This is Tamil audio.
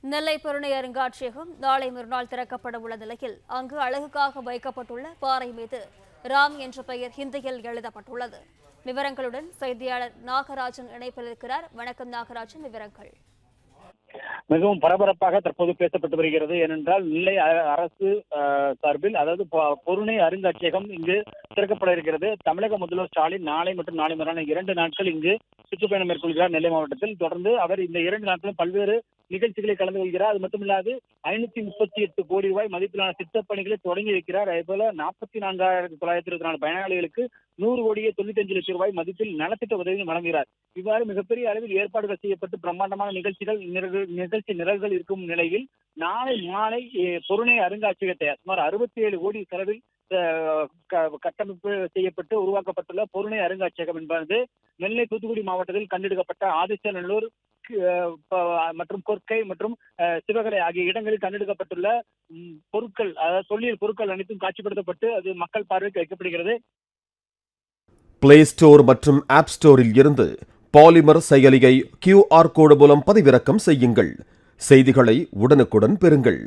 நெல்லை பொருணை அருங்காட்சியகம் நாளை மறுநாள் திறக்கப்பட உள்ள நிலையில் அங்கு அழகுக்காக வைக்கப்பட்டுள்ள பாறை மீது ராம் என்ற பெயர் ஹிந்தியில் எழுதப்பட்டுள்ளது. விவரங்களுடன் செய்தியாளர் நாகராஜன் இணைப்பில் இருக்கிறார். வணக்கம் நாகராஜன், விவரங்கள். மிகவும் பரபரப்பாக தற்போது பேசப்பட்டு வருகிறது. ஏனென்றால் நெல்லை அரசு சார்பில், அதாவது பொருணை அருங்காட்சியகம் இங்கு திறக்கப்பட இருக்கிறது. தமிழக முதல்வர் ஸ்டாலின் நாளை மற்றும் நாளை மறுநாள் 2 நாட்கள் இங்கு சுற்றுப்பயணம் மேற்கொள்கிறார் நெல்லை மாவட்டத்தில். தொடர்ந்து அவர் இந்த 2 நாட்களும் பல்வேறு நிகழ்ச்சிகளை கலந்து கொள்கிறார். அது மட்டுமில்லாது 538 கோடி ரூபாய் மதிப்பிலான திட்டப்பணிகளை தொடங்கி வைக்கிறார். அதேபோல 44,924 பயனாளிகளுக்கு 100 கோடியே 95 லட்சம் ரூபாய் மதிப்பில் நலத்திட்ட உதவிகள் வழங்குகிறார். இவ்வாறு மிகப்பெரிய அளவில் ஏற்பாடுகள் செய்யப்பட்டு பிரம்மாண்டமான நிகழ்ச்சி நிரல்கள் இருக்கும் நிலையில் நாளை மாலை பொருணை அருங்காட்சியகத்தை சுமார் 67 கோடி செலவில் கட்டமைப்பு செய்யப்பட்டு உருவாக்கப்பட்டுள்ள பொருணை அருங்காட்சியகம் என்பது நெல்லை தூத்துக்குடி மாவட்டத்தில் கண்டெடுக்கப்பட்ட ஆதிச்சநல்லூர் மற்றும் கொற்கை மற்றும் சிவகலை ஆகிய இடங்களில் கண்டெடுக்கப்பட்டுள்ள பொருட்கள், அதாவது தொல்லியல் பொருட்கள் அனைத்தும் காட்சிப்படுத்தப்பட்டு அது மக்கள் பார்வைக்கு வைக்கப்படுகிறது. பிளே ஸ்டோர் மற்றும் ஆப் ஸ்டோரில் இருந்து பாலிமர் செயலியை QR கோடு மூலம் பதிவிறக்கம் செய்யுங்கள். செய்திகளை உடனுக்குடன் பெறுங்கள்.